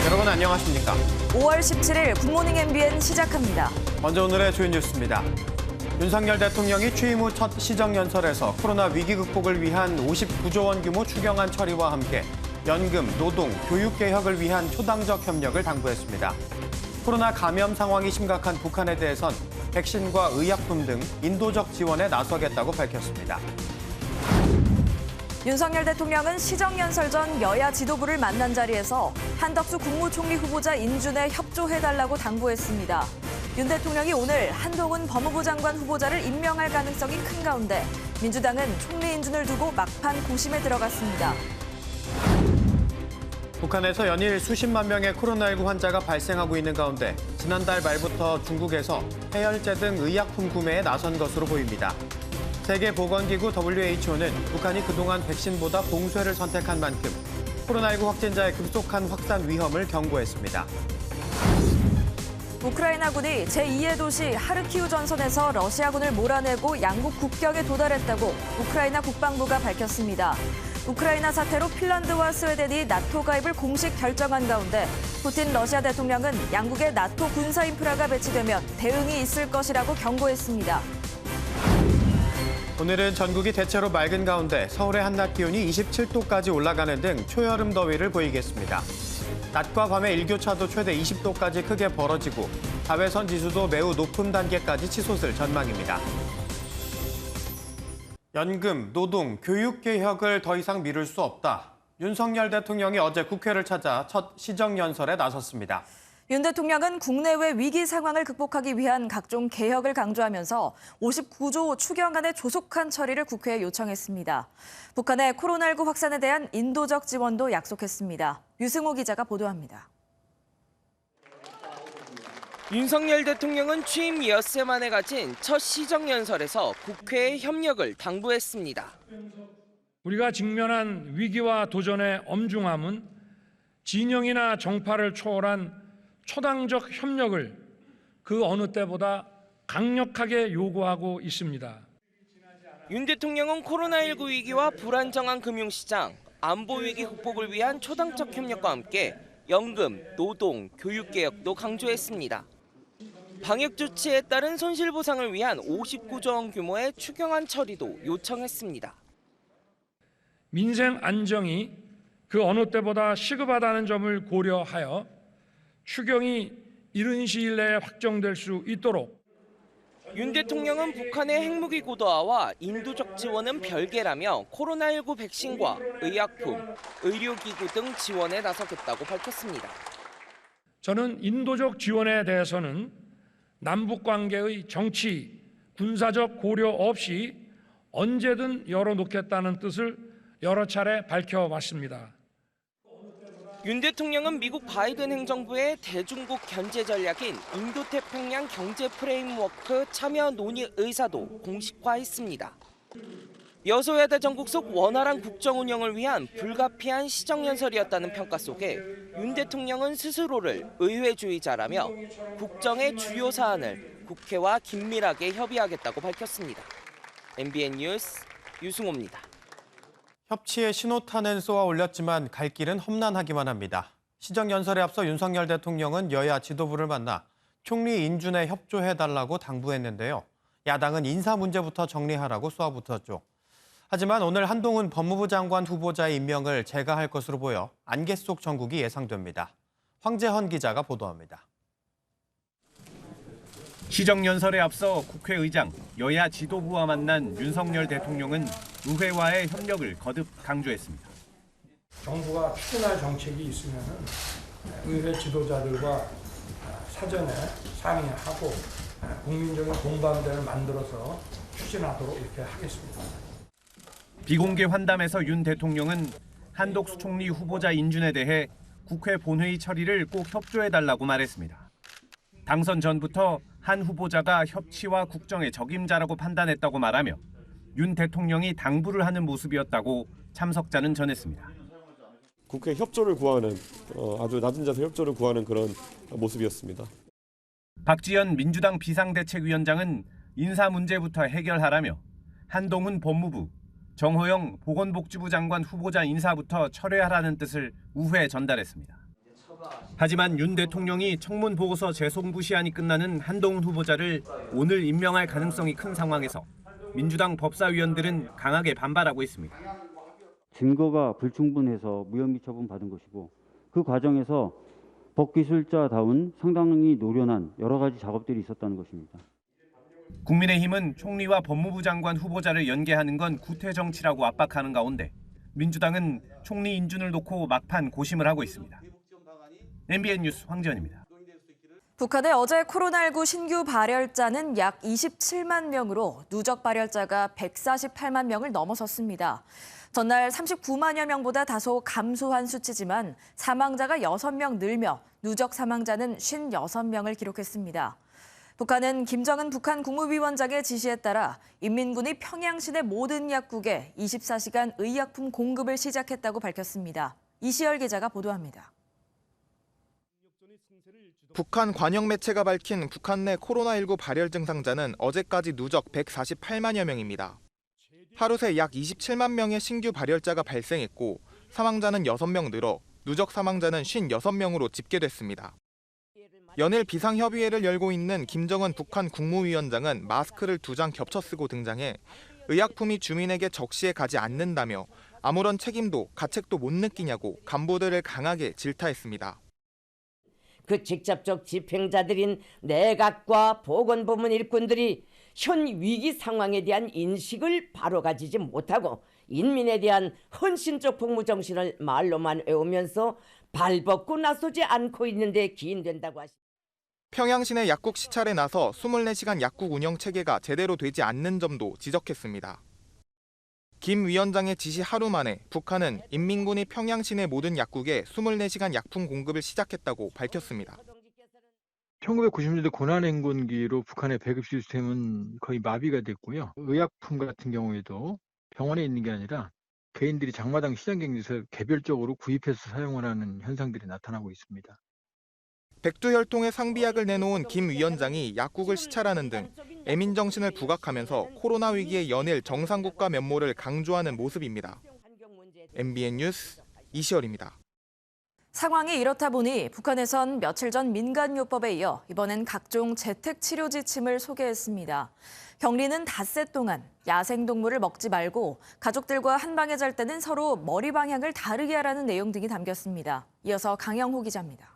여러분 안녕하십니까? 5월 17일 굿모닝 MBN 시작합니다. 먼저 오늘의 주요 뉴스입니다. 윤석열 대통령이 취임 후 첫 시정연설에서 코로나 위기 극복을 위한 59조 원 규모 추경안 처리와 함께 연금, 노동, 교육 개혁을 위한 초당적 협력을 당부했습니다. 코로나 감염 상황이 심각한 북한에 대해선 백신과 의약품 등 인도적 지원에 나서겠다고 밝혔습니다. 윤석열 대통령은 시정연설 전 여야 지도부를 만난 자리에서 한덕수 국무총리 후보자 인준에 협조해달라고 당부했습니다. 윤 대통령이 오늘 한동훈 법무부 장관 후보자를 임명할 가능성이 큰 가운데 민주당은 총리 인준을 두고 막판 고심에 들어갔습니다. 북한에서 연일 수십만 명의 코로나19 환자가 발생하고 있는 가운데 지난달 말부터 중국에서 해열제 등 의약품 구매에 나선 것으로 보입니다. 세계보건기구 WHO는 북한이 그동안 백신보다 봉쇄를 선택한 만큼 코로나19 확진자의 급속한 확산 위험을 경고했습니다. 우크라이나군이 제2의 도시 하르키우 전선에서 러시아군을 몰아내고 양국 국경에 도달했다고 우크라이나 국방부가 밝혔습니다. 우크라이나 사태로 핀란드와 스웨덴이 나토 가입을 공식 결정한 가운데 푸틴 러시아 대통령은 양국의 나토 군사 인프라가 배치되면 대응이 있을 것이라고 경고했습니다. 오늘은 전국이 대체로 맑은 가운데 서울의 한낮 기온이 27도까지 올라가는 등 초여름 더위를 보이겠습니다. 낮과 밤의 일교차도 최대 20도까지 크게 벌어지고 자외선 지수도 매우 높은 단계까지 치솟을 전망입니다. 연금, 노동, 교육 개혁을 더 이상 미룰 수 없다. 윤석열 대통령이 어제 국회를 찾아 첫 시정연설에 나섰습니다. 윤 대통령은 국내외 위기 상황을 극복하기 위한 각종 개혁을 강조하면서 59조 추경안의 조속한 처리를 국회에 요청했습니다. 북한의 코로나19 확산에 대한 인도적 지원도 약속했습니다. 유승호 기자가 보도합니다. 윤석열 대통령은 취임 엿새 만에 가진 첫 시정연설에서 국회의 협력을 당부했습니다. 우리가 직면한 위기와 도전의 엄중함은 진영이나 정파를 초월한 초당적 협력을 그 어느 때보다 강력하게 요구하고 있습니다. 윤 대통령은 코로나19 위기와 불안정한 금융시장, 안보 위기 극복을 위한 초당적 협력과 함께 연금, 노동, 교육 개혁도 강조했습니다. 방역 조치에 따른 손실보상을 위한 59조 원 규모의 추경안 처리도 요청했습니다. 민생 안정이 그 어느 때보다 시급하다는 점을 고려하여 추경이 이른 시일 내에 확정될 수 있도록 윤 대통령은 북한의 핵무기 고도화와 인도적 지원은 별개라며 코로나19 백신과 의약품, 의료기구 등 지원에 나서겠다고 밝혔습니다. 저는 인도적 지원에 대해서는 남북 관계의 정치, 군사적 고려 없이 언제든 열어놓겠다는 뜻을 여러 차례 밝혀왔습니다. 윤 대통령은 미국 바이든 행정부의 대중국 견제 전략인 인도태평양 경제 프레임워크 참여 논의 의사도 공식화했습니다. 여소야대 전국 속 원활한 국정 운영을 위한 불가피한 시정연설이었다는 평가 속에 윤 대통령은 스스로를 의회주의자라며 국정의 주요 사안을 국회와 긴밀하게 협의하겠다고 밝혔습니다. MBN 뉴스 유승호입니다. 협치의 신호탄은 쏘아 올렸지만 갈 길은 험난하기만 합니다. 시정연설에 앞서 윤석열 대통령은 여야 지도부를 만나 총리 인준에 협조해달라고 당부했는데요. 야당은 인사 문제부터 정리하라고 쏘아붙었죠. 하지만 오늘 한동훈 법무부 장관 후보자의 임명을 재가할 것으로 보여 안개 속 정국이 예상됩니다. 황재헌 기자가 보도합니다. 시정연설에 앞서 국회의장, 여야 지도부와 만난 윤석열 대통령은 의회와의 협력을 거듭 강조했습니다. 정부가 추진할 정책이 있으면 의회 지도자들과 사전에 상의하고 국민적인 공감대를 만들어서 추진하도록 이렇게 하겠습니다. 비공개 환담에서 윤 대통령은 한덕수 총리 후보자 인준에 대해 국회 본회의 처리를 꼭 협조해달라고 말했습니다. 당선 전부터 한 후보자가 협치와 국정의 적임자라고 판단했다고 말하며 윤 대통령이 당부를 하는 모습이었다고 참석자는 전했습니다. 국회 협조를 구하는 아주 낮은 자세 협조를 구하는 그런 모습이었습니다. 박지원 민주당 비상대책위원장은 인사 문제부터 해결하라며 한동훈 법무부, 정호영 보건복지부 장관 후보자 인사부터 철회하라는 뜻을 우회에 전달했습니다. 하지만 윤 대통령이 청문 보고서 재송부 시한이 끝나는 한동훈 후보자를 오늘 임명할 가능성이 큰 상황에서 민주당 법사위원들은 강하게 반발하고 있습니다. 증거가 불충분해서 무혐의 처분 받은 것이고 그 과정에서 법기술자다운 상당히 노련한 여러 가지 작업들이 있었다는 것입니다. 국민의힘은 총리와 법무부 장관 후보자를 연계하는 건 구태 정치라고 압박하는 가운데 민주당은 총리 인준을 놓고 막판 고심을 하고 있습니다. MBN 뉴스 황지연입니다. 북한의 어제 코로나19 신규 발열자는 약 27만 명으로 누적 발열자가 148만 명을 넘어섰습니다. 전날 39만여 명보다 다소 감소한 수치지만 사망자가 6명 늘며 누적 사망자는 56명을 기록했습니다. 북한은 김정은 북한 국무위원장의 지시에 따라 인민군이 평양 시내 모든 약국에 24시간 의약품 공급을 시작했다고 밝혔습니다. 이시열 기자가 보도합니다. 북한 관영 매체가 밝힌 북한 내 코로나19 발열 증상자는 어제까지 누적 148만여 명입니다. 하루 새 약 27만 명의 신규 발열자가 발생했고 사망자는 6명 늘어 누적 사망자는 56명으로 집계됐습니다. 연일 비상협의회를 열고 있는 김정은 북한 국무위원장은 마스크를 2장 겹쳐 쓰고 등장해 의약품이 주민에게 적시에 가지 않는다며 아무런 책임도 가책도 못 느끼냐고 간부들을 강하게 질타했습니다. 그 직접적 집행자들인 내각과 보건부문 일꾼들이 현 위기 상황에 대한 인식을 바로 가지지 못하고 인민에 대한 헌신적 복무 정신을 말로만 외우면서 발벗고 나서지 않고 있는 데 기인된다고 하십니다. 평양 시내 약국 시찰에 나서 24시간 약국 운영 체계가 제대로 되지 않는 점도 지적했습니다. 김 위원장의 지시 하루 만에 북한은 인민군이 평양 시내 모든 약국에 24시간 약품 공급을 시작했다고 밝혔습니다. 1990년대 고난행군기로 북한의 배급 시스템은 거의 마비가 됐고요. 의약품 같은 경우에도 병원에 있는 게 아니라 개인들이 장마당 시장 경제에서 개별적으로 구입해서 사용을 하는 현상들이 나타나고 있습니다. 백두혈통의 상비약을 내놓은 김 위원장이 약국을 시찰하는 등 애민 정신을 부각하면서 코로나 위기의 연일 정상국가 면모를 강조하는 모습입니다. MBN 뉴스 이시열입니다. 상황이 이렇다 보니 북한에선 며칠 전 민간요법에 이어 이번엔 각종 재택치료 지침을 소개했습니다. 격리는 닷새 동안 야생동물을 먹지 말고 가족들과 한 방에 잘 때는 서로 머리 방향을 다르게 하라는 내용 등이 담겼습니다. 이어서 강영호 기자입니다.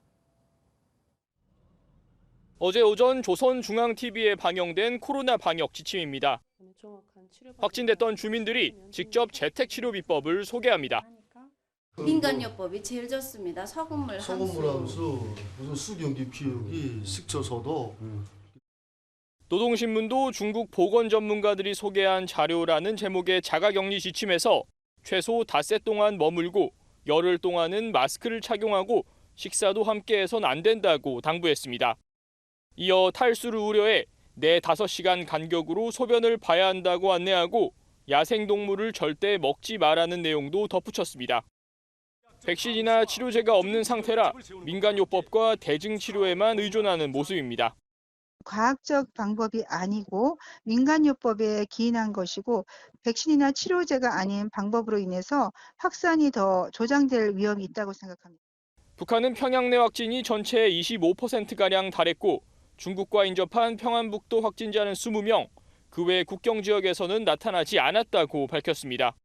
어제 오전 조선중앙TV에 방영된 코로나 방역 지침입니다. 확진됐던 주민들이 직접 재택치료 비법을 소개합니다. 민간요법이 제일 좋습니다. 소금물 함수, 무슨 수경기 피우기, 식초 소독. 노동신문도 중국 보건 전문가들이 소개한 자료라는 제목의 자가격리 지침에서 최소 닷새 동안 머물고 열흘 동안은 마스크를 착용하고 식사도 함께해선 안 된다고 당부했습니다. 이어 탈수를 우려해 4-5시간 간격으로 소변을 봐야 한다고 안내하고 야생동물을 절대 먹지 말라는 내용도 덧붙였습니다. 백신이나 치료제가 없는 상태라 민간요법과 대증치료에만 의존하는 모습입니다. 과학적 방법이 아니고 민간요법에 기인한 것이고 백신이나 치료제가 아닌 방법으로 인해서 확산이 더 조장될 위험이 있다고 생각합니다. 북한은 평양 내 확진이 전체의 25%가량 달했고 중국과 인접한 평안북도 확진자는 20명, 그 외 국경 지역에서는 나타나지 않았다고 밝혔습니다.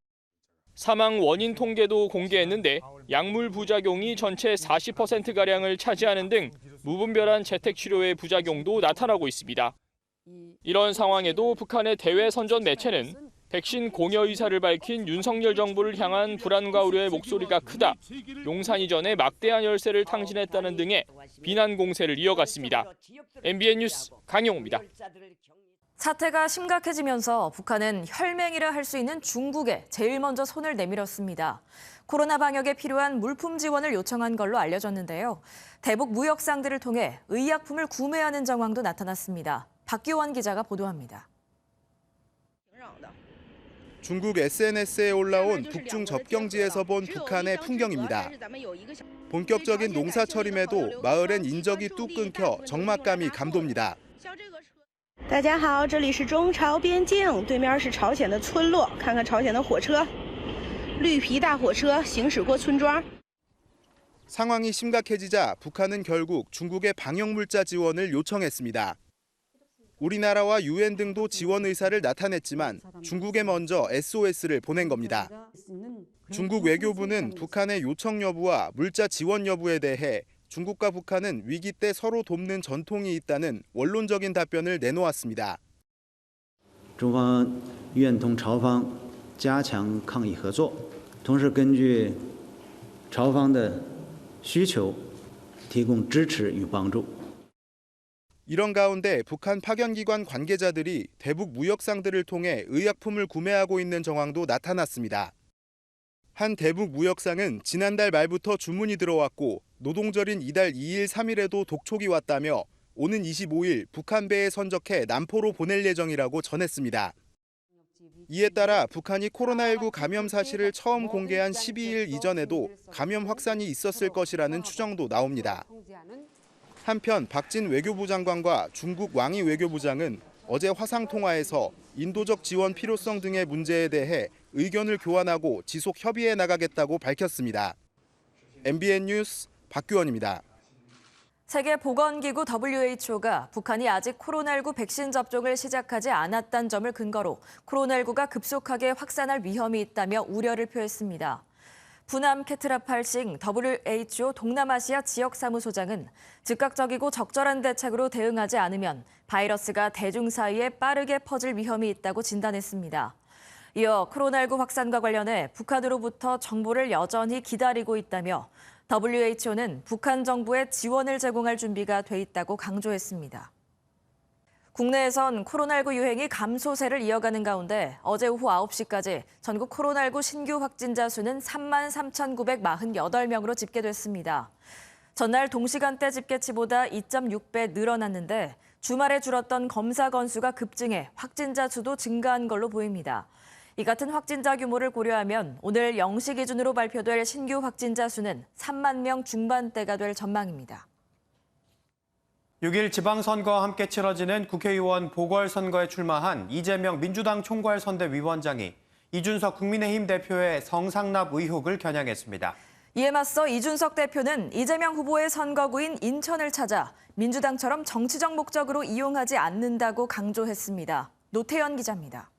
사망 원인 통계도 공개했는데 약물 부작용이 전체 40%가량을 차지하는 등 무분별한 재택치료의 부작용도 나타나고 있습니다. 이런 상황에도 북한의 대외 선전 매체는 백신 공여 의사를 밝힌 윤석열 정부를 향한 불안과 우려의 목소리가 크다, 용산 이전에 막대한 열세를 탕진했다는 등의 비난 공세를 이어갔습니다. MBN 뉴스 강영호입니다. 사태가 심각해지면서 북한은 혈맹이라 할 수 있는 중국에 제일 먼저 손을 내밀었습니다. 코로나 방역에 필요한 물품 지원을 요청한 걸로 알려졌는데요. 대북 무역상들을 통해 의약품을 구매하는 정황도 나타났습니다. 박규원 기자가 보도합니다. 중국 SNS에 올라온 북중 접경지에서 본 북한의 풍경입니다. 본격적인 농사철임에도 마을엔 인적이 뚝 끊겨 적막감이 감돕니다. 大家好，这里是中朝边境，对面是朝鲜的村落，看看朝鲜的火车，绿皮大火车行驶过村庄。 상황이 심각해지자 북한은 결국 중국의 방역물자 지원을 요청했습니다. 우리나라와 유엔 등도 지원 의사를 나타냈지만 중국에 먼저 SOS를 보낸 겁니다. 중국 외교부는 북한의 요청 여부와 물자 지원 여부에 대해 중국과 북한은 위기 때 서로 돕는 전통이 있다는 원론적인 답변을 내놓았습니다. 中方愿同朝方加强抗疫合作，同时根据朝方的需求提供支持与帮助。 이런 가운데 북한 파견기관 관계자들이 대북 무역상들을 통해 의약품을 구매하고 있는 정황도 나타났습니다. 한 대북 무역상은 지난달 말부터 주문이 들어왔고 노동절인 이달 2일, 3일에도 독촉이 왔다며 오는 25일 북한 배에 선적해 남포로 보낼 예정이라고 전했습니다. 이에 따라 북한이 코로나19 감염 사실을 처음 공개한 12일 이전에도 감염 확산이 있었을 것이라는 추정도 나옵니다. 한편 박진 외교부 장관과 중국 왕이 외교부장은 어제 화상통화에서 인도적 지원 필요성 등의 문제에 대해 의견을 교환하고 지속 협의해 나가겠다고 밝혔습니다. MBN 뉴스 박규원입니다. 세계보건기구 WHO가 북한이 아직 코로나19 백신 접종을 시작하지 않았다는 점을 근거로 코로나19가 급속하게 확산할 위험이 있다며 우려를 표했습니다. 부남 캐트라팔싱 WHO 동남아시아 지역사무소장은 즉각적이고 적절한 대책으로 대응하지 않으면 바이러스가 대중 사이에 빠르게 퍼질 위험이 있다고 진단했습니다. 이어 코로나19 확산과 관련해 북한으로부터 정보를 여전히 기다리고 있다며 WHO는 북한 정부에 지원을 제공할 준비가 돼 있다고 강조했습니다. 국내에선 코로나19 유행이 감소세를 이어가는 가운데 어제 오후 9시까지 전국 코로나19 신규 확진자 수는 33,948명으로 집계됐습니다. 전날 동시간대 집계치보다 2.6배 늘어났는데 주말에 줄었던 검사 건수가 급증해 확진자 수도 증가한 걸로 보입니다. 이 같은 확진자 규모를 고려하면 오늘 0시 기준으로 발표될 신규 확진자 수는 3만 명 중반대가 될 전망입니다. 6일 지방선거와 함께 치러지는 국회의원 보궐선거에 출마한 이재명 민주당 총괄선대위원장이 이준석 국민의힘 대표의 성상납 의혹을 겨냥했습니다. 이에 맞서 이준석 대표는 이재명 후보의 선거구인 인천을 찾아 민주당처럼 정치적 목적으로 이용하지 않는다고 강조했습니다. 노태현 기자입니다.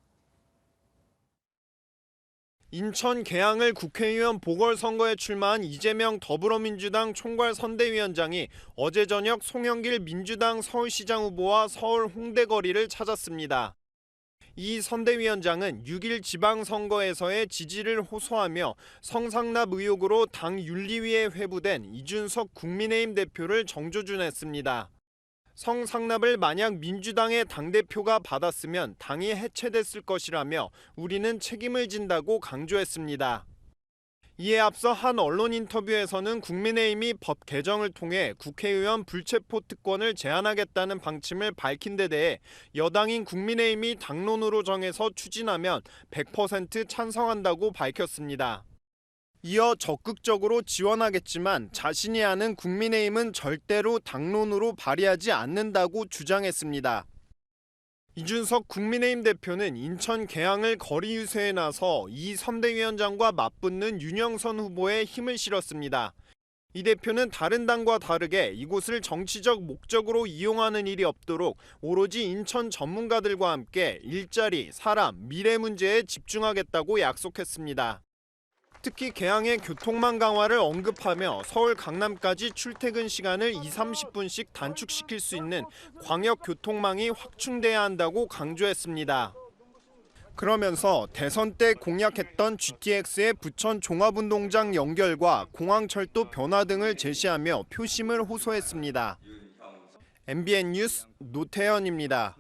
인천 계양을 국회의원 보궐선거에 출마한 이재명 더불어민주당 총괄선대위원장이 어제 저녁 송영길 민주당 서울시장 후보와 서울 홍대 거리를 찾았습니다. 이 선대위원장은 6일 지방선거에서의 지지를 호소하며 성상납 의혹으로 당 윤리위에 회부된 이준석 국민의힘 대표를 정조준했습니다. 성상납을 만약 민주당의 당대표가 받았으면 당이 해체됐을 것이라며 우리는 책임을 진다고 강조했습니다. 이에 앞서 한 언론 인터뷰에서는 국민의힘이 법 개정을 통해 국회의원 불체포 특권을 제한하겠다는 방침을 밝힌 데 대해 여당인 국민의힘이 당론으로 정해서 추진하면 100% 찬성한다고 밝혔습니다. 이어 적극적으로 지원하겠지만 자신이 아는 국민의힘은 절대로 당론으로 발의하지 않는다고 주장했습니다. 이준석 국민의힘 대표는 인천 계양을 거리 유세에 나서 이 선대위원장과 맞붙는 윤영선 후보에 힘을 실었습니다. 이 대표는 다른 당과 다르게 이곳을 정치적 목적으로 이용하는 일이 없도록 오로지 인천 전문가들과 함께 일자리, 사람, 미래 문제에 집중하겠다고 약속했습니다. 특히 계양의 교통망 강화를 언급하며 서울 강남까지 출퇴근 시간을 20-30분씩 단축시킬 수 있는 광역교통망이 확충돼야 한다고 강조했습니다. 그러면서 대선 때 공약했던 GTX의 부천 종합운동장 연결과 공항철도 변화 등을 제시하며 표심을 호소했습니다. MBN 뉴스 노태현입니다.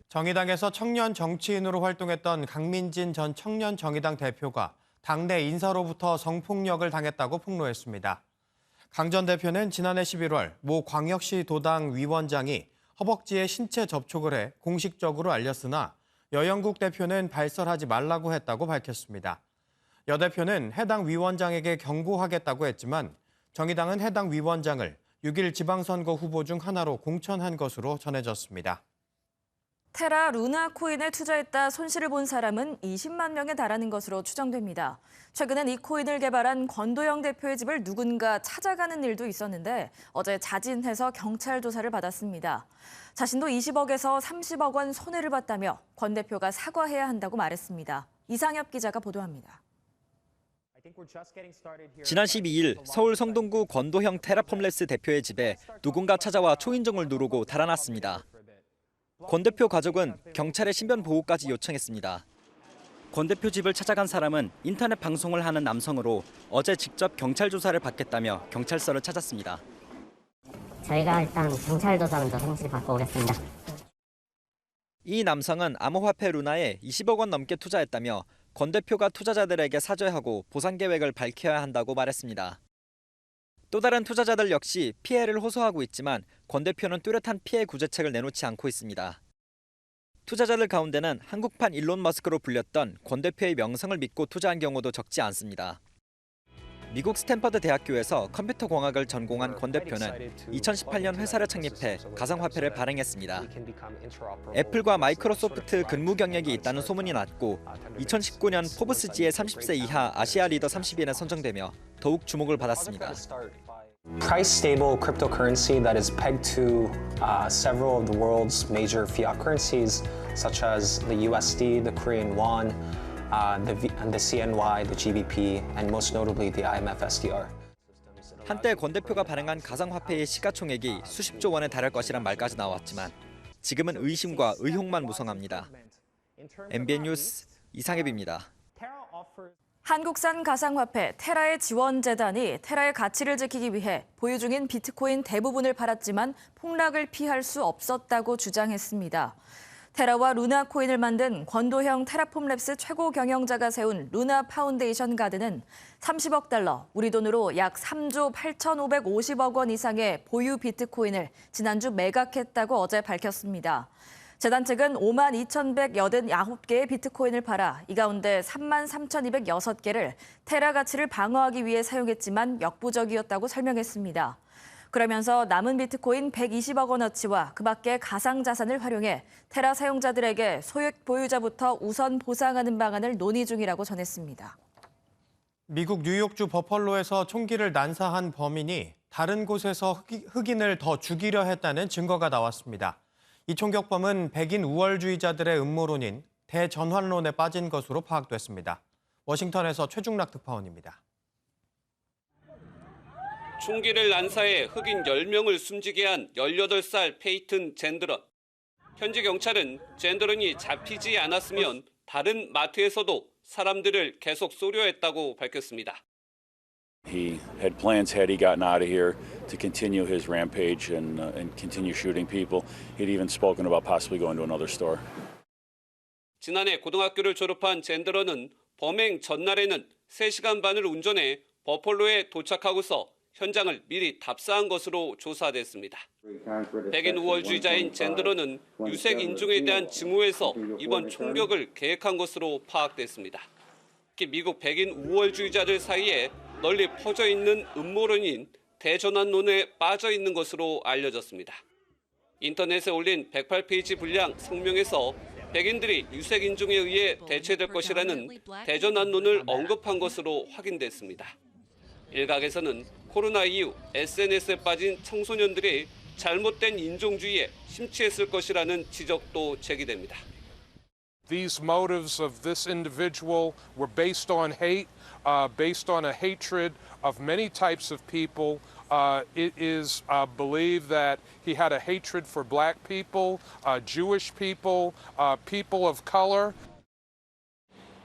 정의당에서 청년 정치인으로 활동했던 강민진 전 청년정의당 대표가 당내 인사로부터 성폭력을 당했다고 폭로했습니다. 강 전 대표는 지난해 11월 모 광역시 도당 위원장이 허벅지에 신체 접촉을 해 공식적으로 알렸으나 여영국 대표는 발설하지 말라고 했다고 밝혔습니다. 여 대표는 해당 위원장에게 경고하겠다고 했지만 정의당은 해당 위원장을 6일 지방선거 후보 중 하나로 공천한 것으로 전해졌습니다. 테라 루나 코인에 투자했다 손실을 본 사람은 20만 명에 달하는 것으로 추정됩니다. 최근엔 이 코인을 개발한 권도영 대표의 집을 누군가 찾아가는 일도 있었는데 어제 자진해서 경찰 조사를 받았습니다. 자신도 20억에서 30억 원 손해를 봤다며 권 대표가 사과해야 한다고 말했습니다. 이상엽 기자가 보도합니다. 지난 12일 서울 성동구 권도형 테라폼랩스 대표의 집에 누군가 찾아와 초인종을 누르고 달아났습니다. 권 대표 가족은 경찰에 신변 보호까지 요청했습니다. 권 대표 집을 찾아간 사람은 인터넷 방송을 하는 남성으로 어제 직접 경찰 조사를 받겠다며 경찰서를 찾았습니다. 저희가 일단 경찰 조사 먼저 성실히 받고 오겠습니다. 이 남성은 암호화폐 루나에 20억 원 넘게 투자했다며 권 대표가 투자자들에게 사죄하고 보상 계획을 밝혀야 한다고 말했습니다. 또 다른 투자자들 역시 피해를 호소하고 있지만 권 대표는 뚜렷한 피해 구제책을 내놓지 않고 있습니다. 투자자들 가운데는 한국판 일론 머스크로 불렸던 권 대표의 명성을 믿고 투자한 경우도 적지 않습니다. 미국 스탠퍼드 대학교에서 컴퓨터 공학을 전공한 권 대표는 2018년 회사를 창립해 가상화폐를 발행했습니다. 애플과 마이크로소프트 근무 경력이 있다는 소문이 났고 2019년 포브스지의 30세 이하 아시아 리더 30인에 선정되며 더욱 주목을 받았습니다. Price stable cryptocurrency that is pegged to several of the world's major fiat currencies, such as the USD, the Korean won, the CNY, the GBP, and most notably the IMF SDR. 한때 권 대표가 발행한 가상화폐의 시가총액이 수십조 원에 달할 것이란 말까지 나왔지만 지금은 의심과 의혹만 무성합니다. MBN 뉴스 이상엽입니다. 한국산 가상화폐 테라의 지원재단이 테라의 가치를 지키기 위해 보유 중인 비트코인 대부분을 팔았지만 폭락을 피할 수 없었다고 주장했습니다. 테라와 루나 코인을 만든 권도형 테라폼랩스 최고 경영자가 세운 루나 파운데이션 가드는 30억 달러, 우리 돈으로 약 3조 8,550억 원 이상의 보유 비트코인을 지난주 매각했다고 어제 밝혔습니다. 재단 측은 52,189개의 비트코인을 팔아 이 가운데 33,206개를 테라 가치를 방어하기 위해 사용했지만 역부족이었다고 설명했습니다. 그러면서 남은 비트코인 120억 원어치와 그 밖의 가상자산을 활용해 테라 사용자들에게 소액 보유자부터 우선 보상하는 방안을 논의 중이라고 전했습니다. 미국 뉴욕주 버펄로에서 총기를 난사한 범인이 다른 곳에서 흑인을 더 죽이려 했다는 증거가 나왔습니다. 이 총격범은 백인 우월주의자들의 음모론인 대전환론에 빠진 것으로 파악됐습니다. 워싱턴에서 최중락 특파원입니다. 총기를 난사해 흑인 10명을 숨지게 한 18살 페이튼 젠드런. 현지 경찰은 젠드런이 잡히지 않았으면 다른 마트에서도 사람들을 계속 쏘려 했다고 밝혔습니다. He had plans had he gotten out of here to continue his rampage and continue shooting people. He'd even spoken about possibly going to another store. 지난해 고등학교를 졸업한 젠드런은 범행 전날에는 3시간 반을 운전해 버펄로에 도착하고서 현장을 미리 답사한 것으로 조사됐습니다. 백인 우월주의자인 젠드런은 유색 인종에 대한 증오에서 이번 총격을 계획한 것으로 파악됐습니다. 특히 미국 백인 우월주의자들 사이에 널리 퍼져 있는 음모론인 대전환론에 빠져 있는 것으로 알려졌습니다. 인터넷에 올린 108페이지 분량 성명에서 백인들이 유색 인종에 의해 대체될 것이라는 대전환론을 언급한 것으로 확인됐습니다. 일각에서는 코로나 이후 SNS에 빠진 청소년들이 잘못된 인종주의에 심취했을 것이라는 지적도 제기됩니다. These motives of this individual were based on hate, based on a hatred of many types of people. It is believed that he had a hatred for black people, Jewish people, people of color.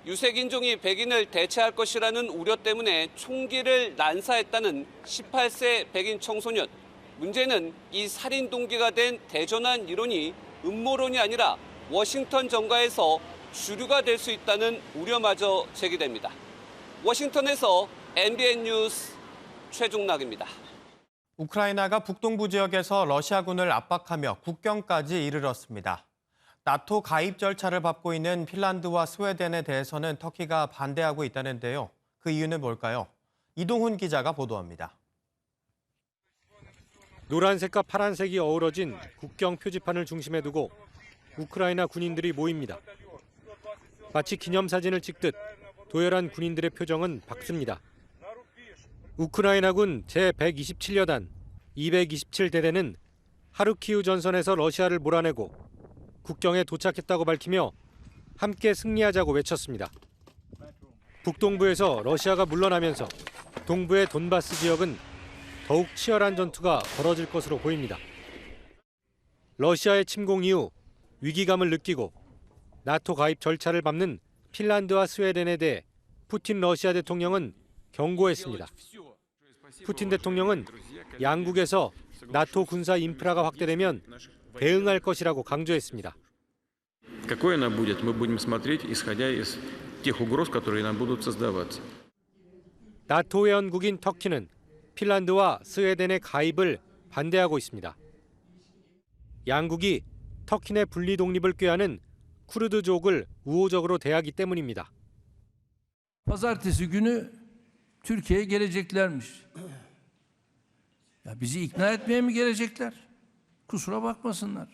유색 인종이 백인을 대체할 것이라는 우려 때문에 총기를 난사했다는 18세 백인 청소년. 문제는 이 살인 동기가 된 대전환 이론이 음모론이 아니라 워싱턴 정가에서 주류가 될 수 있다는 우려마저 제기됩니다. 워싱턴에서 MBN 뉴스 최중락입니다. 우크라이나가 북동부 지역에서 러시아군을 압박하며 국경까지 이르렀습니다. 나토 가입 절차를 밟고 있는 핀란드와 스웨덴에 대해서는 터키가 반대하고 있다는데요. 그 이유는 뭘까요? 이동훈 기자가 보도합니다. 노란색과 파란색이 어우러진 국경 표지판을 중심에 두고 우크라이나 군인들이 모입니다. 마치 기념사진을 찍듯 도열한 군인들의 표정은 밝습니다. 우크라이나군 제127여단 227대대는 하르키우 전선에서 러시아를 몰아내고 국경에 도착했다고 밝히며 함께 승리하자고 외쳤습니다. 북동부에서 러시아가 물러나면서 동부의 돈바스 지역은 더욱 치열한 전투가 벌어질 것으로 보입니다. 러시아의 침공 이후 위기감을 느끼고 나토 가입 절차를 밟는 핀란드와 스웨덴에 대해 푸틴 러시아 대통령은 경고했습니다. 푸틴 대통령은 양국에서 나토 군사 인프라가 확대되면 대응할 것이라고 강조했습니다. Какой она будет, мы будем смотреть, исходя из тех угроз, которые нам будут создаваться. 나토 회원국인 터키는 핀란드와 스웨덴의 가입을 반대하고 있습니다. 양국이 터키 내 분리 독립을 꾀하는 쿠르드족을 우호적으로 대하기 때문입니다. Pazartesi günü Türkiye'ye geleceklermiş. Ya bizi ikna etmeye mi gelecekler? Kusura bakmasınlar.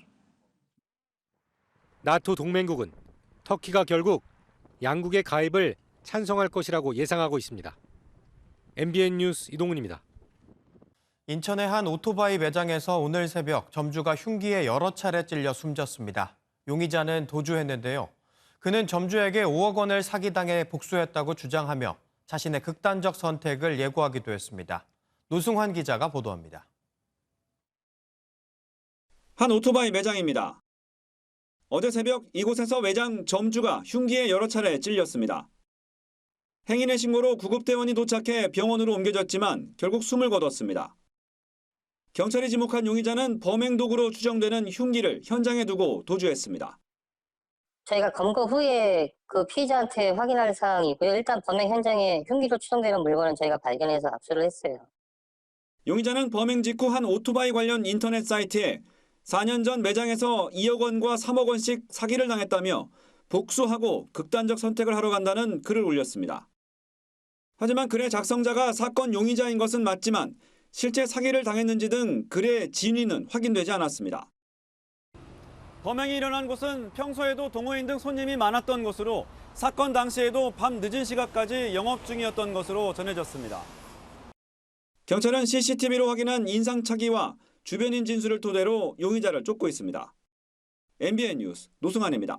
나토 동맹국은 터키가 결국 양국의 가입을 찬성할 것이라고 예상하고 있습니다. MBN 뉴스 이동훈입니다. 인천의 한 오토바이 매장에서 오늘 새벽 점주가 흉기에 여러 차례 찔려 숨졌습니다. 용의자는 도주했는데요. 그는 점주에게 5억 원을 사기당해 복수했다고 주장하며 자신의 극단적 선택을 예고하기도 했습니다. 노승환 기자가 보도합니다. 한 오토바이 매장입니다. 어제 새벽 이곳에서 매장 점주가 흉기에 여러 차례 찔렸습니다. 행인의 신고로 구급대원이 도착해 병원으로 옮겨졌지만 결국 숨을 거뒀습니다. 경찰이 지목한 용의자는 범행 도구로 추정되는 흉기를 현장에 두고 도주했습니다. 저희가 검거 후에 그 피의자한테 확인할 사항이고요. 일단 범행 현장에 흉기로 추정되는 물건은 저희가 발견해서 압수를 했어요. 용의자는 범행 직후 한 오토바이 관련 인터넷 사이트에 4년 전 매장에서 2억 원과 3억 원씩 사기를 당했다며 복수하고 극단적 선택을 하러 간다는 글을 올렸습니다. 하지만 글의 작성자가 사건 용의자인 것은 맞지만 실제 사기를 당했는지 등 글의 진위는 확인되지 않았습니다. 범행이 일어난 곳은 평소에도 동호인 등 손님이 많았던 곳으로 사건 당시에도 밤 늦은 시각까지 영업 중이었던 것으로 전해졌습니다. 경찰은 CCTV로 확인한 인상착의와 주변인 진술을 토대로 용의자를 쫓고 있습니다. MBN 뉴스 노승환입니다.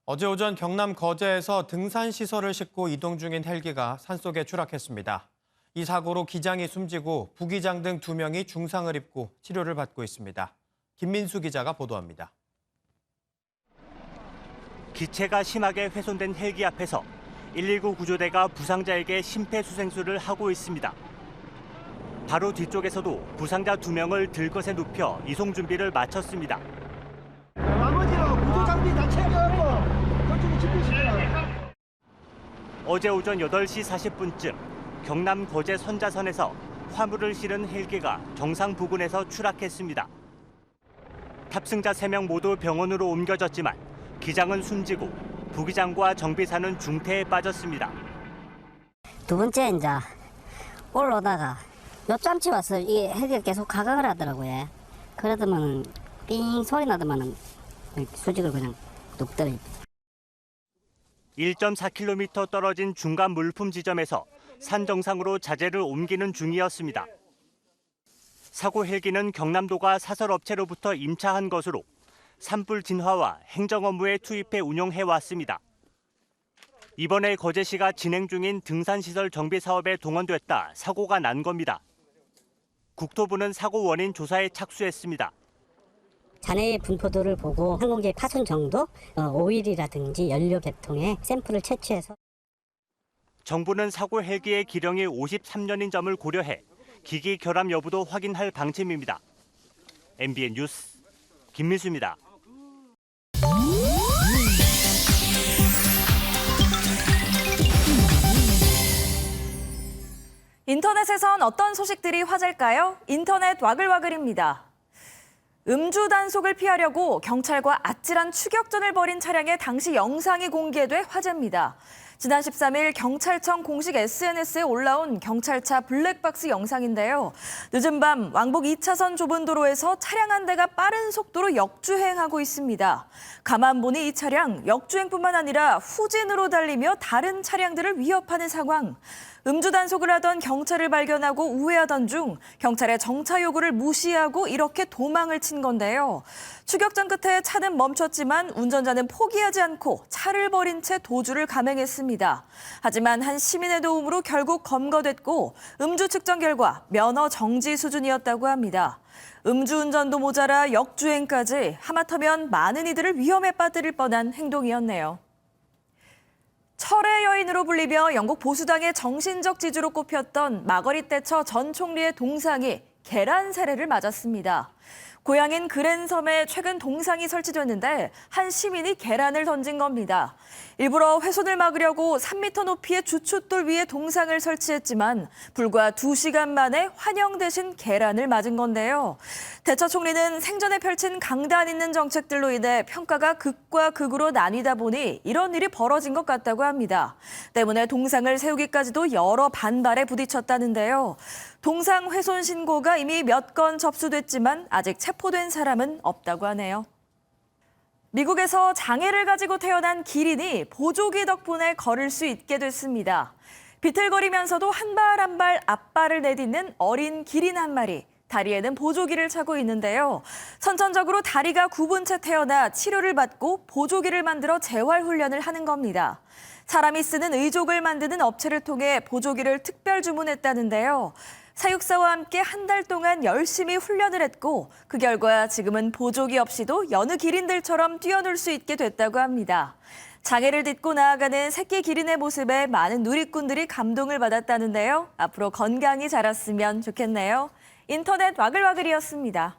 어제 오전 경남 거제에서 등산시설을 싣고 이동 중인 헬기가 산속에 추락했습니다. 이 사고로 기장이 숨지고 부기장 등 2명이 중상을 입고 치료를 받고 있습니다. 김민수 기자가 보도합니다. 기체가 심하게 훼손된 헬기 앞에서 119 구조대가 부상자에게 심폐소생술을 하고 있습니다. 바로 뒤쪽에서도 부상자 2명을 들것에 눕혀 이송 준비를 마쳤습니다. 나머지는 구조 장비 다 챙겨갖고 그쪽으로 짓고 있습니다. 어제 오전 8시 40분쯤 경남 거제 선자선에서 화물을 실은 헬기가 정상 부근에서 추락했습니다. 탑승자 3명 모두 병원으로 옮겨졌지만 기장은 숨지고 부기장과 정비사는 중태에 빠졌습니다. 두 번째 이제 올라오다가 요짬치 와서 이 헬기가 계속 가강을 하더라고요. 그러더만 삥 소리 나더만 수직을 그냥 눕더니. 1.4km 떨어진 중간 물품 지점에서 산 정상으로 자재를 옮기는 중이었습니다. 사고 헬기는 경남도가 사설업체로부터 임차한 것으로 산불 진화와 행정 업무에 투입해 운용해 왔습니다. 이번에 거제시가 진행 중인 등산시설 정비 사업에 동원됐다 사고가 난 겁니다. 국토부는 사고 원인 조사에 착수했습니다. 잔해의 분포도를 보고 항공기의 파손 정도, 오일이라든지 연료 계통의 샘플을 채취해서 정부는 사고 헬기의 기령이 53년인 점을 고려해 기기 결함 여부도 확인할 방침입니다. MBN 뉴스 김민수입니다. 인터넷에선 어떤 소식들이 화제일까요? 인터넷 와글와글입니다. 음주 단속을 피하려고 경찰과 아찔한 추격전을 벌인 차량의 당시 영상이 공개돼 화제입니다. 지난 13일 경찰청 공식 SNS에 올라온 경찰차 블랙박스 영상인데요. 늦은 밤 왕복 2차선 좁은 도로에서 차량 한 대가 빠른 속도로 역주행하고 있습니다. 가만 보니 이 차량 역주행뿐만 아니라 후진으로 달리며 다른 차량들을 위협하는 상황. 음주 단속을 하던 경찰을 발견하고 우회하던 중 경찰의 정차 요구를 무시하고 이렇게 도망을 친 건데요. 추격전 끝에 차는 멈췄지만 운전자는 포기하지 않고 차를 버린 채 도주를 감행했습니다. 하지만 한 시민의 도움으로 결국 검거됐고 음주 측정 결과 면허 정지 수준이었다고 합니다. 음주운전도 모자라 역주행까지 하마터면 많은 이들을 위험에 빠뜨릴 뻔한 행동이었네요. 철의 여인으로 불리며 영국 보수당의 정신적 지주로 꼽혔던 마거릿 대처 전 총리의 동상이 계란 세례를 맞았습니다. 고향인 그랜섬에 최근 동상이 설치됐는데 한 시민이 계란을 던진 겁니다. 일부러 훼손을 막으려고 3m 높이의 주춧돌 위에 동상을 설치했지만 불과 2시간 만에 환영 대신 계란을 맞은 건데요. 대처 총리는 생전에 펼친 강단 있는 정책들로 인해 평가가 극과 극으로 나뉘다 보니 이런 일이 벌어진 것 같다고 합니다. 때문에 동상을 세우기까지도 여러 반발에 부딪혔다는데요. 동상 훼손 신고가 이미 몇 건 접수됐지만 아직 체포된 사람은 없다고 하네요. 미국에서 장애를 가지고 태어난 기린이 보조기 덕분에 걸을 수 있게 됐습니다. 비틀거리면서도 한 발 한 발 앞발을 내딛는 어린 기린 한 마리. 다리에는 보조기를 차고 있는데요. 선천적으로 다리가 굽은 채 태어나 치료를 받고 보조기를 만들어 재활 훈련을 하는 겁니다. 사람이 쓰는 의족을 만드는 업체를 통해 보조기를 특별 주문했다는데요. 사육사와 함께 한 달 동안 열심히 훈련을 했고 그 결과 지금은 보조기 없이도 여느 기린들처럼 뛰어놀 수 있게 됐다고 합니다. 장애를 딛고 나아가는 새끼 기린의 모습에 많은 누리꾼들이 감동을 받았다는데요. 앞으로 건강히 자랐으면 좋겠네요. 인터넷 와글와글이었습니다.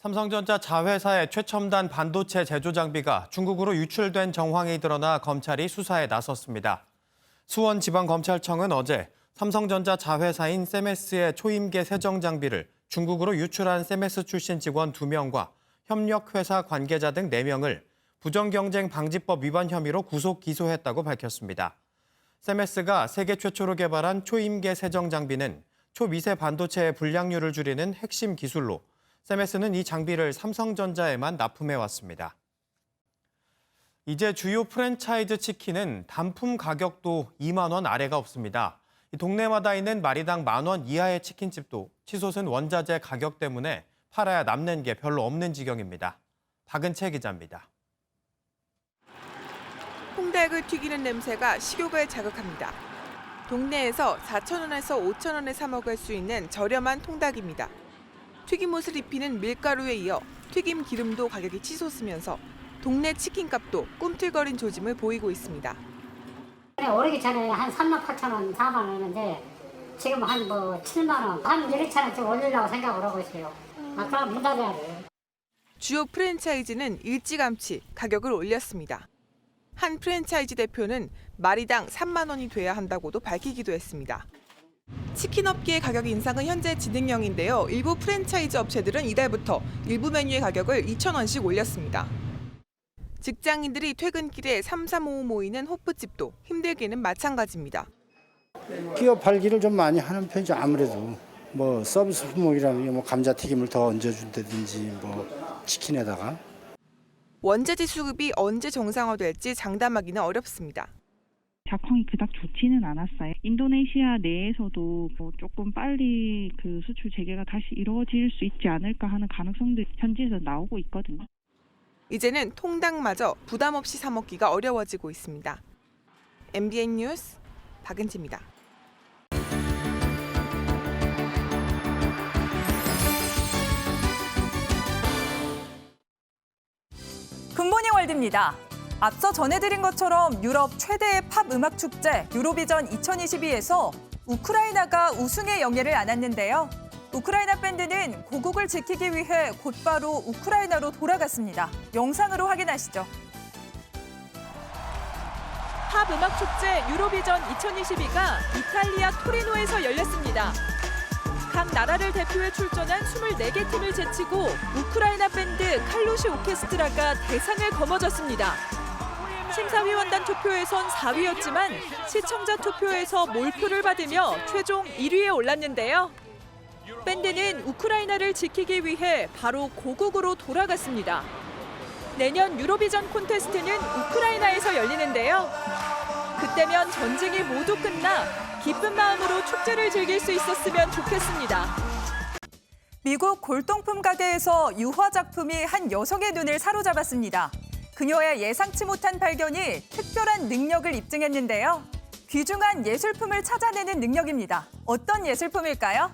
삼성전자 자회사의 최첨단 반도체 제조 장비가 중국으로 유출된 정황이 드러나 검찰이 수사에 나섰습니다. 수원지방검찰청은 어제 삼성전자 자회사인 세메스의 초임계 세정 장비를 중국으로 유출한 세메스 출신 직원 2명과 협력회사 관계자 등 4명을 부정경쟁방지법 위반 혐의로 구속 기소했다고 밝혔습니다. 세메스가 세계 최초로 개발한 초임계 세정 장비는 초미세 반도체의 불량률을 줄이는 핵심 기술로 세메스는 이 장비를 삼성전자에만 납품해왔습니다. 이제 주요 프랜차이즈 치킨은 단품 가격도 2만 원 아래가 없습니다. 동네마다 있는 마리당 10,000원 이하의 치킨집도 치솟은 원자재 가격 때문에 팔아야 남는 게 별로 없는 지경입니다. 박은채 기자입니다. 통닭을 튀기는 냄새가 식욕을 자극합니다. 동네에서 4,000원에서 5,000원에 사 먹을 수 있는 저렴한 통닭입니다. 튀김옷을 입히는 밀가루에 이어 튀김 기름도 가격이 치솟으면서 동네 치킨값도 꿈틀거린 조짐을 보이고 있습니다. 오르기 전에 한 38,000원, 4만 원이었는데 지금 한 7만 원, 한 1,2,000원씩 올리려고 생각을 하고 있어요. 그럼 문 닫아야 돼요. 주요 프랜차이즈는 일찌감치 가격을 올렸습니다. 한 프랜차이즈 대표는 마리당 3만 원이 돼야 한다고도 밝히기도 했습니다. 치킨업계의 가격 인상은 현재 진행형인데요. 일부 프랜차이즈 업체들은 이달부터 일부 메뉴의 가격을 2,000원씩 올렸습니다. 직장인들이 퇴근길에 3-3-5 모이는 호프집도 힘들기는 마찬가지입니다. 끼어 팔기를 좀 많이 하는 편이죠. 아무래도 서비스 품목이라면 감자튀김을 더 얹어준다든지 치킨에다가. 원자재 수급이 언제 정상화될지 장담하기는 어렵습니다. 작황이 그닥 좋지는 않았어요. 인도네시아 내에서도 조금 빨리 그 수출 재개가 다시 이루어질 수 있지 않을까 하는 가능성도 현지에서 나오고 있거든요. 이제는 통닭마저 부담 없이 사 먹기가 어려워지고 있습니다. MBN 뉴스 박은지입니다. 굿모닝 월드입니다. 앞서 전해드린 것처럼 유럽 최대의 팝 음악 축제 유로비전 2022에서 우크라이나가 우승의 영예를 안았는데요. 우크라이나 밴드는 고국을 지키기 위해 곧바로 우크라이나로 돌아갔습니다. 영상으로 확인하시죠. 팝 음악 축제 유로비전 2022가 이탈리아 토리노에서 열렸습니다. 각 나라를 대표해 출전한 24개 팀을 제치고 우크라이나 밴드 칼루시 오케스트라가 대상을 거머쥐었습니다. 심사위원단 투표에선 4위였지만 시청자 투표에서 몰표를 받으며 최종 1위에 올랐는데요. 밴드는 우크라이나를 지키기 위해 바로 고국으로 돌아갔습니다. 내년 유로비전 콘테스트는 우크라이나에서 열리는데요. 그때면 전쟁이 모두 끝나 기쁜 마음으로 축제를 즐길 수 있었으면 좋겠습니다. 미국 골동품 가게에서 유화 작품이 한 여성의 눈을 사로잡았습니다. 그녀의 예상치 못한 발견이 특별한 능력을 입증했는데요. 귀중한 예술품을 찾아내는 능력입니다. 어떤 예술품일까요?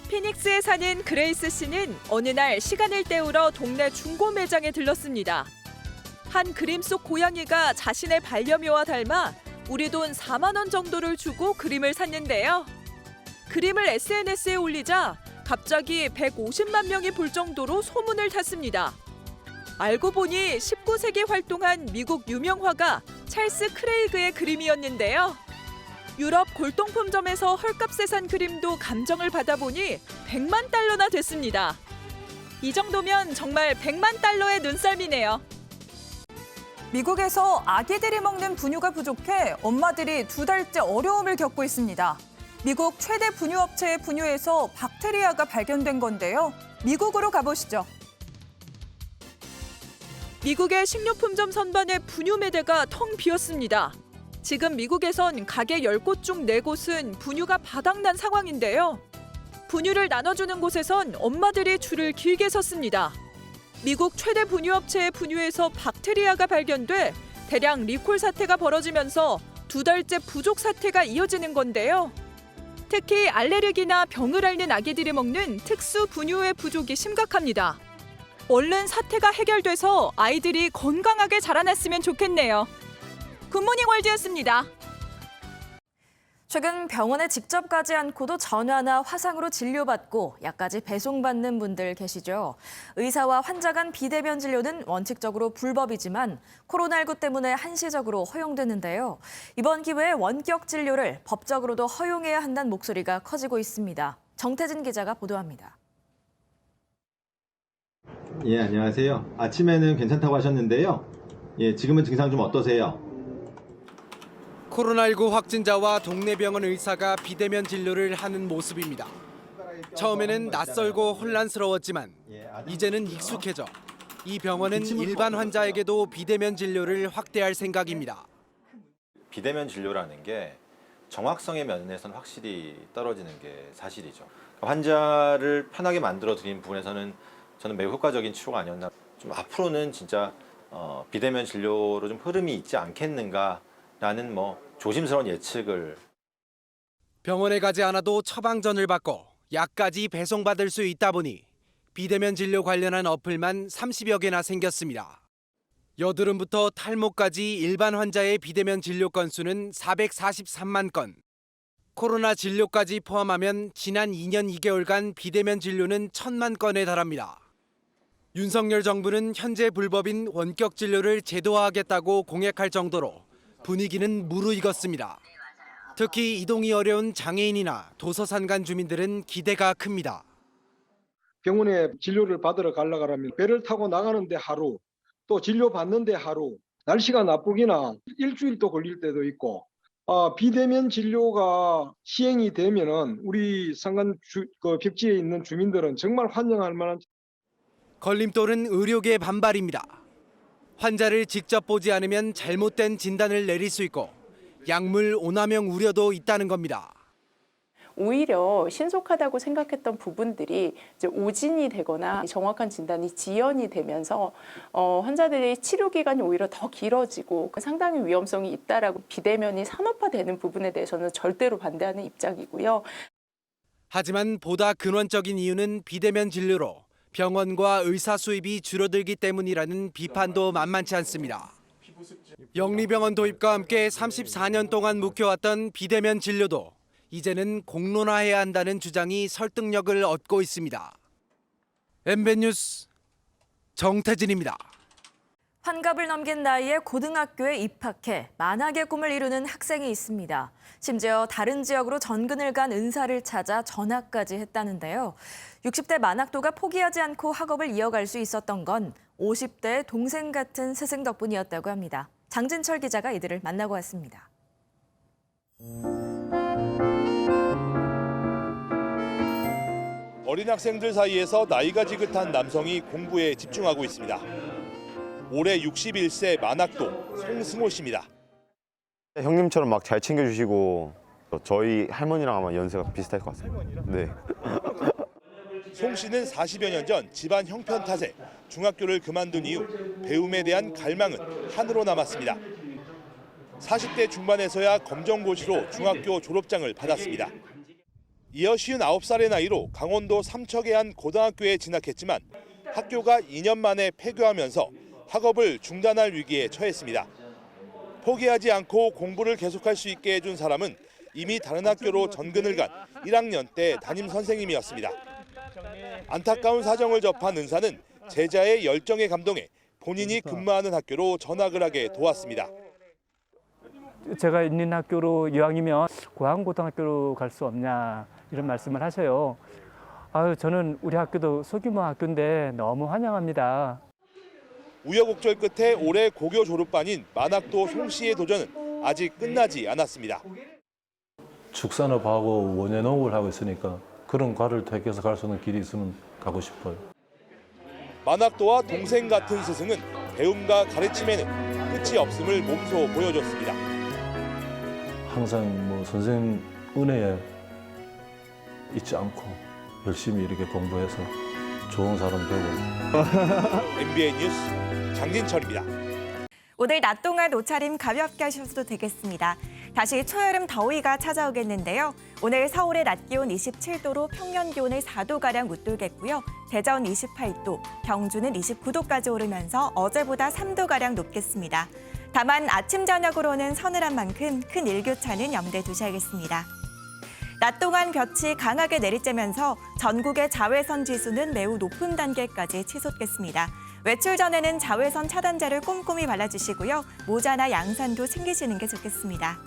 피닉스에 사는 그레이스 씨는 어느 날 시간을 때우러 동네 중고 매장에 들렀습니다. 한 그림 속 고양이가 자신의 반려묘와 닮아 우리 돈 4만 원 정도를 주고 그림을 샀는데요. 그림을 SNS에 올리자 갑자기 150만 명이 볼 정도로 소문을 탔습니다. 알고 보니 19세기 활동한 미국 유명 화가 찰스 크레이그의 그림이었는데요. 유럽 골동품점에서 헐값에 산 그림도 감정을 받아보니 100만 달러나 됐습니다. 이 정도면 정말 100만 달러의 눈썰미네요. 미국에서 아기들이 먹는 분유가 부족해 엄마들이 2달째 어려움을 겪고 있습니다. 미국 최대 분유업체의 분유에서 박테리아가 발견된 건데요. 미국으로 가보시죠. 미국의 식료품점 선반의 분유 매대가 텅 비었습니다. 지금 미국에선 가게 10곳 중 4곳은 분유가 바닥난 상황인데요. 분유를 나눠주는 곳에선 엄마들이 줄을 길게 섰습니다. 미국 최대 분유업체의 분유에서 박테리아가 발견돼 대량 리콜 사태가 벌어지면서 2달째 부족 사태가 이어지는 건데요. 특히 알레르기나 병을 앓는 아기들이 먹는 특수 분유의 부족이 심각합니다. 얼른 사태가 해결돼서 아이들이 건강하게 자라났으면 좋겠네요. 굿모닝 월드였습니다. 최근 병원에 직접 가지 않고도 전화나 화상으로 진료받고 약까지 배송받는 분들 계시죠. 의사와 환자 간 비대면 진료는 원칙적으로 불법이지만 코로나19 때문에 한시적으로 허용되는데요. 이번 기회에 원격 진료를 법적으로도 허용해야 한다는 목소리가 커지고 있습니다. 정태진 기자가 보도합니다. 예, 안녕하세요. 아침에는 괜찮다고 하셨는데요. 예, 지금은 증상 좀 어떠세요? 코로나19 확진자와 동네 병원 의사가 비대면 진료를 하는 모습입니다. 처음에는 낯설고 혼란스러웠지만 이제는 익숙해져 이 병원은 일반 환자에게도 비대면 진료를 확대할 생각입니다. 비대면 진료라는 게 정확성의 면에서는 확실히 떨어지는 게 사실이죠. 환자를 편하게 만들어 드린 부분에서는 저는 매우 효과적인 치료가 아니었나. 좀 앞으로는 진짜 비대면 진료로 좀 흐름이 있지 않겠는가라는 조심스러운 예측을. 병원에 가지 않아도 처방전을 받고 약까지 배송받을 수 있다 보니 비대면 진료 관련한 어플만 30여 개나 생겼습니다. 여드름부터 탈모까지 일반 환자의 비대면 진료 건수는 443만 건. 코로나 진료까지 포함하면 지난 2년 2개월간 비대면 진료는 1,000만 건에 달합니다. 윤석열 정부는 현재 불법인 원격 진료를 제도화하겠다고 공약할 정도로 분위기는 무르익었습니다. 특히 이동이 어려운 장애인이나 도서산간 주민들은 기대가 큽니다. 병원에 진료를 받으러 가려고 하면 배를 타고 나가는데 하루, 또 진료 받는데 하루, 날씨가 나쁘기나 일주일도 걸릴 때도 있고, 비대면 진료가 시행이 되면은 우리 산간 벽지에 있는 주민들은 정말 환영할 만한. 걸림돌은 의료계 반발입니다. 환자를 직접 보지 않으면 잘못된 진단을 내릴 수 있고 약물 오남용 우려도 있다는 겁니다. 오히려 신속하다고 생각했던 부분들이 이제 오진이 되거나 정확한 진단이 지연이 되면서 환자들의 치료 기간이 오히려 더 길어지고 상당히 위험성이 있다라고 비대면이 산업화되는 부분에 대해서는 절대로 반대하는 입장이고요. 하지만 보다 근원적인 이유는 비대면 진료로 병원과 의사 수입이 줄어들기 때문이라는 비판도 만만치 않습니다. 영리병원 도입과 함께 34년 동안 묵혀왔던 비대면 진료도 이제는 공론화해야 한다는 주장이 설득력을 얻고 있습니다. MBN 뉴스 정태진입니다. 환갑을 넘긴 나이에 고등학교에 입학해 만학의 꿈을 이루는 학생이 있습니다. 심지어 다른 지역으로 전근을 간 은사를 찾아 전학까지 했다는데요. 60대 만학도가 포기하지 않고 학업을 이어갈 수 있었던 건 50대의 동생 같은 스승 덕분이었다고 합니다. 장진철 기자가 이들을 만나고 왔습니다. 어린 학생들 사이에서 나이가 지긋한 남성이 공부에 집중하고 있습니다. 올해 61세 만학도 송승호 씨입니다. 형님처럼 막 잘 챙겨주시고 저희 할머니랑 아마 연세가 비슷할 것 같습니다. 네. 송 씨는 40여 년 전 집안 형편 탓에 중학교를 그만둔 이후 배움에 대한 갈망은 한으로 남았습니다. 40대 중반에서야 검정고시로 중학교 졸업장을 받았습니다. 이어 59살의 나이로 강원도 삼척의 한 고등학교에 진학했지만 학교가 2년 만에 폐교하면서 학업을 중단할 위기에 처했습니다. 포기하지 않고 공부를 계속할 수 있게 해준 사람은 이미 다른 학교로 전근을 간 1학년 때 담임 선생님이었습니다. 안타까운 사정을 접한 은사는 제자의 열정에 감동해 본인이 근무하는 학교로 전학을 하게 도왔습니다. 제가 있는 학교로 이왕이면 고항고등학교로 갈 수 없냐 이런 말씀을 하셔요. 저는 우리 학교도 소규모 학교인데 너무 환영합니다. 우여곡절 끝에 올해 고교 졸업반인 만학도 송 씨의 도전은 아직 끝나지 않았습니다. 축산업하고 원예농업을 하고 있으니까 그런 과를 택해서 갈 수 있는 길이 있으면 가고 싶어요. 만학도와 동생 같은 스승은 배움과 가르침에는 끝이 없음을 몸소 보여줬습니다. 항상 선생님 은혜에 잊지 않고 열심히 이렇게 공부해서 좋은 사람 되고. MBN 뉴스 장진철입니다. 오늘 낮 동안 옷차림 가볍게 하셔도 되겠습니다. 다시 초여름 더위가 찾아오겠는데요. 오늘 서울의 낮 기온 27도로 평년 기온을 4도가량 웃돌겠고요. 대전 28도, 경주는 29도까지 오르면서 어제보다 3도가량 높겠습니다. 다만 아침 저녁으로는 서늘한 만큼 큰 일교차는 염두에 두셔야겠습니다. 낮 동안 볕이 강하게 내리쬐면서 전국의 자외선 지수는 매우 높은 단계까지 치솟겠습니다. 외출 전에는 자외선 차단제를 꼼꼼히 발라주시고요. 모자나 양산도 챙기시는 게 좋겠습니다.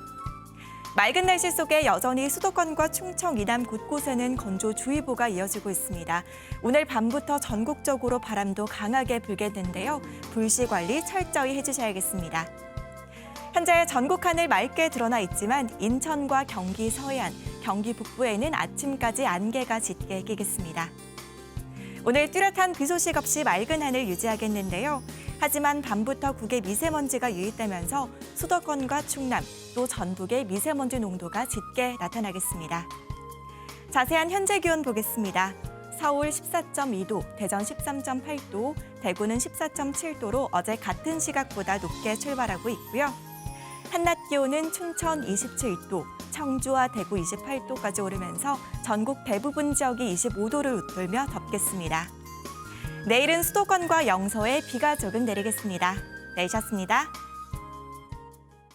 맑은 날씨 속에 여전히 수도권과 충청, 이남 곳곳에는 건조주의보가 이어지고 있습니다. 오늘 밤부터 전국적으로 바람도 강하게 불겠는데요. 불씨 관리 철저히 해주셔야겠습니다. 현재 전국 하늘 맑게 드러나 있지만 인천과 경기 서해안, 경기 북부에는 아침까지 안개가 짙게 끼겠습니다. 오늘 뚜렷한 비 소식 없이 맑은 하늘 유지하겠는데요. 하지만 밤부터 국외 미세먼지가 유입되면서 수도권과 충남, 또 전북의 미세먼지 농도가 짙게 나타나겠습니다. 자세한 현재 기온 보겠습니다. 서울 14.2도, 대전 13.8도, 대구는 14.7도로 어제 같은 시각보다 높게 출발하고 있고요. 한낮 기온은 춘천 27도, 청주와 대구 28도까지 오르면서 전국 대부분 지역이 25도를 웃돌며 덥겠습니다. 내일은 수도권과 영서에 비가 조금 내리겠습니다. 내리셨습니다.